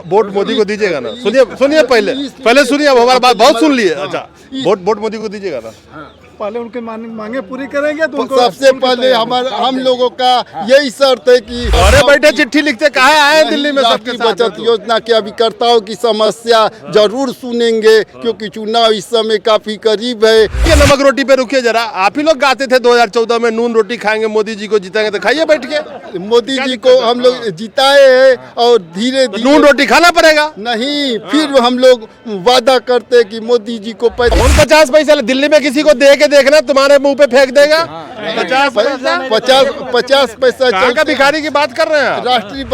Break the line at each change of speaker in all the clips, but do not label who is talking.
Vote Modi को दीजिएगा ना। सुनिए पहले सुनिए, अब हमारा बात बहुत सुन लिए। अच्छा, वोट मोदी को दीजिएगा ना।
पहले उनके मांगे पूरी करेंगे तो
सबसे पहले हम लोगों का यही शर्त है कि
अरे बैठे चिट्ठी लिखते कहाँ आए दिल्ली में, सबके
बचत योजना के अभिकर्ताओं की समस्या जरूर सुनेंगे, क्योंकि चुनाव इस समय काफी करीब है।
ये नमक रोटी पे रुकिए जरा, आप ही लोग गाते थे 2014 में नून रोटी खाएंगे मोदी जी को जीतेंगे, तो खाइए बैठ के।
मोदी जी को हम लोग जिताए हैं और धीरे धीरे
नून रोटी खाना पड़ेगा।
नहीं, फिर हम लोग वादा करते हैं कि मोदी जी को
50 पैसा दिल्ली में किसी को दे के देखना, तुम्हारे मुंह पे फेंक देगा।
50 पैसा
का भिखारी की बात कर रहे हैं।
राष्ट्रीय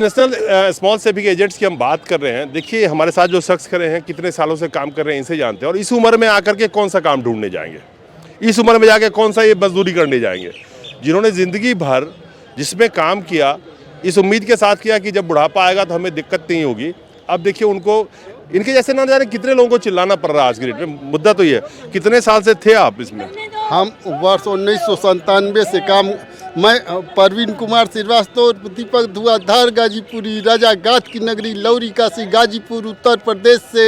नेशनल स्मॉल सेविंग एजेंट्स की हम बात कर रहे हैं। देखिए हमारे साथ जो शख्स खड़े हैं कितने सालों से काम कर रहे हैं, इनसे जानते हैं। और इस उम्र में आकर के कौन सा काम ढूंढने जाएंगे, इस उम्र में जाके कौन सा ये मजदूरी करने जाएंगे, जिन्होंने जिंदगी भर जिसमें काम किया, इस उम्मीद के साथ किया कि जब बुढ़ापा आएगा तो हमें दिक्कत नहीं होगी। अब देखिए उनको, इनके जैसे ना जाने कितने लोगों को चिल्लाना पड़ रहा है आज के डेट में। मुद्दा तो ये, कितने साल से थे आप इसमें?
हम वर्ष 1997 से काम, मैं परवीन कुमार श्रीवास्तव, दीपक धुआधार, गाजीपुरी, राजा गाथ की नगरी लौरी काशी, गाजीपुर, उत्तर प्रदेश से।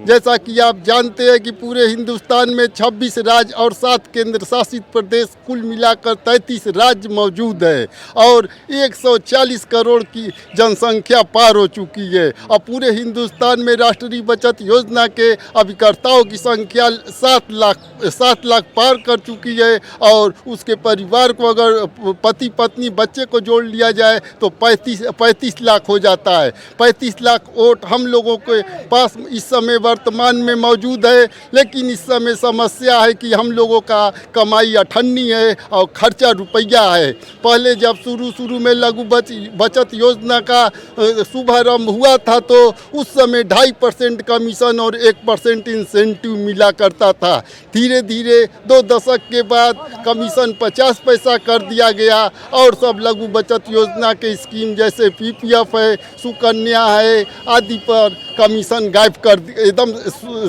जैसा कि आप जानते हैं कि पूरे हिंदुस्तान में 26 राज्य और 7 केंद्र शासित प्रदेश, कुल मिलाकर 33 राज्य मौजूद है और 140 करोड़ की जनसंख्या पार हो चुकी है। और पूरे हिंदुस्तान में राष्ट्रीय बचत योजना के अभिकर्ताओं की संख्या 7 लाख पार कर चुकी है। और उसके परिवार को अगर पति पत्नी बच्चे को जोड़ लिया जाए तो 35 लाख हो जाता है। 35 लाख वोट हम लोगों के पास इस समय वर्तमान में मौजूद है। लेकिन इस समय समस्या है कि हम लोगों का कमाई अठन्नी है और खर्चा रुपया है। पहले जब शुरू में लघु बचत योजना का शुभारंभ हुआ था तो उस समय 2.5% कमीशन और 1% इंसेंटिव मिला करता था। धीरे धीरे 2 दशक के बाद कमीशन 50 पैसा कर दिया गया और सब लघु बचत योजना के स्कीम जैसे पीपीएफ है, सुकन्या है आदि पर कमीशन गायब कर, एकदम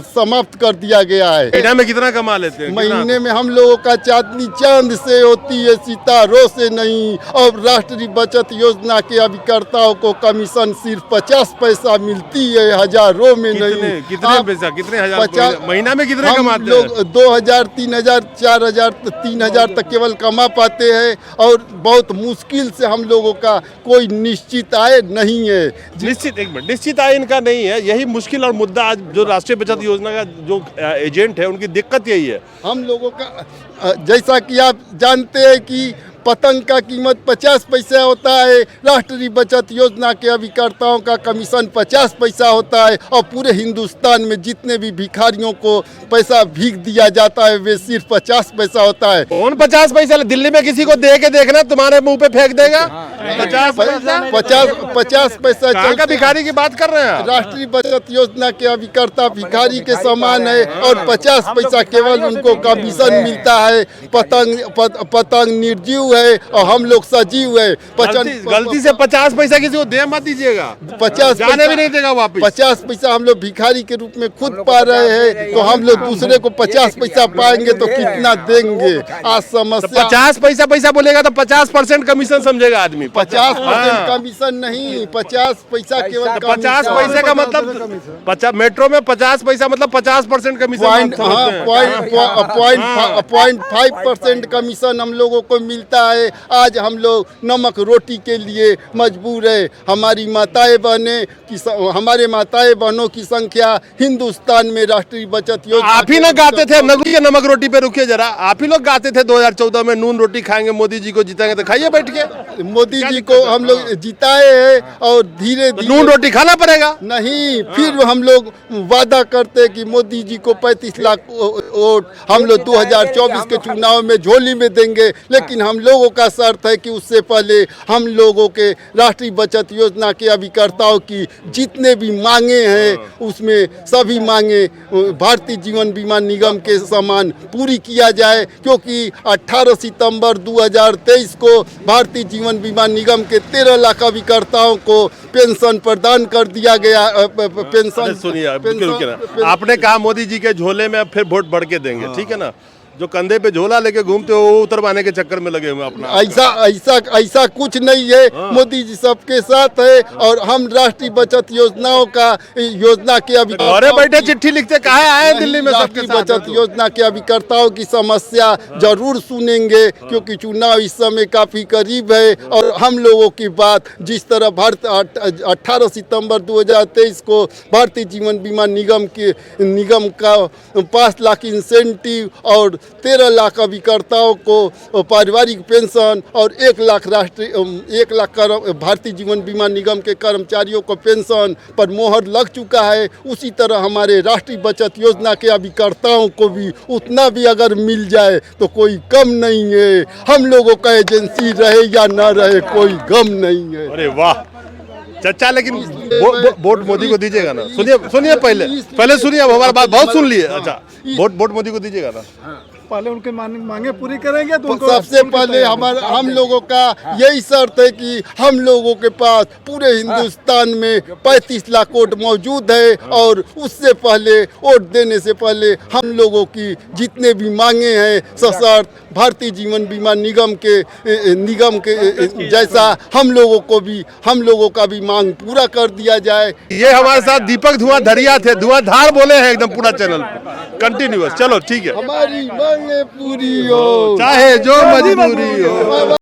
समाप्त कर दिया गया है।
महीने में कितना कमा लेते हैं?
महीने में हम लोगों का चांदनी चांद से होती है, सितारों से नहीं। और राष्ट्रीय बचत योजना के अभिकर्ताओं को कमीशन सिर्फ 50 पैसा मिलती है, हजारों में नहीं।
कितने पैसा, कितने हजार महीना में कितने कमाते हैं?
लोग 2000, 3000, 4000, 3000 तक केवल कमा पाते हैं और बहुत मुश्किल से हम लोगों का कोई निश्चित आय नहीं है।
निश्चित आय इनका नहीं है, यही मुश्किल और मुद्दा आज जो राष्ट्रीय बचत योजना का जो एजेंट है उनकी दिक्कत यही है।
हम लोगों का, जैसा कि आप जानते हैं कि पतंग का कीमत 50 पैसा होता है, राष्ट्रीय बचत योजना के अभिकर्ताओं का कमीशन 50 पैसा होता है। और पूरे हिंदुस्तान में जितने भी भिखारियों को पैसा भीख दिया जाता है वे सिर्फ 50 पैसा होता है।
कौन 50 पैसा? दिल्ली में किसी को दे के देखना, तुम्हारे मुंह पे फेंक देगा।
50 पैसा
का भिखारी की बात कर रहे हैं?
राष्ट्रीय बचत योजना के अभिकर्ता भिखारी के समान है और 50 पैसा केवल उनको कमीशन मिलता है। पतंग निर्जीव है और हम लोग सजीव है।
गलती से 50 पैसा किसी को दे मत दीजिएगा,
50
जाने भी नहीं देगा वापस।
50 पैसा हम लोग भिखारी के रूप में खुद पा रहे हैं, तो हम लोग दूसरे को 50 पैसा पाएंगे तो कितना देंगे? आज समस्या
50 पैसा बोलेगा तो 50% कमीशन समझेगा आदमी।
50% कमीशन नहीं, 50 पैसा केवल
50 पैसे का मतलब मेट्रो में 50 पैसा मतलब 50% कमीशन।
0.5% कमीशन हम लोगों को मिलता है। आज हम लोग नमक रोटी के लिए मजबूर है। हमारे माताएं बहनों की संख्या हिंदुस्तान में राष्ट्रीय बचत योजना।
आप ही ना गाते थे नमक रोटी पे रुकिए जरा, आप ही लोग गाते थे 2014 में नून रोटी खाएंगे मोदी जी को जीतेंगे, तो खाइए बैठ के।
मोदी जी को हम लोग जिताए हैं और धीरे धीरे
नून रोटी खाना पड़ेगा।
नहीं, फिर हम लोग वादा करते कि मोदी जी को 35 लाख वोट हम लोग 2024 के चुनाव में झोली में देंगे। लेकिन हम लोगों का शर्त है कि उससे पहले हम लोगों के राष्ट्रीय बचत योजना के अभिकर्ताओं की जितने भी मांगे हैं उसमें सभी मांगे भारतीय जीवन बीमा निगम के समान पूरी किया जाए। क्योंकि 18 सितंबर 2023 को भारतीय जीवन बीमा निगम के 13 लाख अभिकर्ताओं को पेंशन प्रदान कर दिया गया।
पेंशन सुनिए, आपने कहा मोदी जी के झोले में फिर वोट बढ़ के देंगे, ठीक है ना। जो कंधे पे झोला लेके घूमते हो वो उतरवाने के चक्कर में लगे हुए हैं अपना।
ऐसा ऐसा ऐसा कुछ नहीं है। मोदी जी सबके साथ है और हम राष्ट्रीय बचत योजना के अभी
घरे बैठे चिट्ठी लिखते कहा आए दिल्ली में सबके
राष्ट्रीय
साथ
बचत योजना के अभिकर्ताओं की समस्या जरूर सुनेंगे, क्योंकि चुनाव इस समय काफी करीब है। और हम लोगों की बात जिस तरह भारत 18 सितंबर 2023 को भारतीय जीवन बीमा निगम का 5 लाख इंसेंटिव और 13 लाख अभिकर्ताओं को पारिवारिक पेंशन और 1 लाख भारतीय जीवन बीमा निगम के कर्मचारियों को पेंशन पर मोहर लग चुका है। उसी तरह हमारे राष्ट्रीय बचत योजना के अभिकर्ताओं को भी उतना भी अगर मिल जाए तो कोई कम नहीं है। हम लोगों का एजेंसी रहे या ना रहे कोई गम नहीं है।
अरे वाह चचा, लेकिन वोट मोदी को दीजिएगा ना? सुनिए पहले सुनिए, अब हमारी बात बहुत सुन लिए। अच्छा, वोट मोदी को दीजिएगा ना?
पहले उनके मांगे पूरी करेंगे तो उनको
सबसे पहले हम लोगों का यही शर्त है कि हम लोगों के पास पूरे हिंदुस्तान में 35 लाख वोट मौजूद है और उससे पहले वोट देने से पहले हम लोगों की जितने भी मांगे हैं सशर्त भारतीय जीवन बीमा निगम के जैसा हम लोगों का भी मांग पूरा कर दिया जाए।
ये हमारे साथ दीपक धुआंधरिया थे, धुआंधार बोले हैं एकदम पूरा चैनल कंटिन्यूअस। चलो ठीक है,
हमारी मांगे पूरी हो
चाहे जो मजबूरी हो।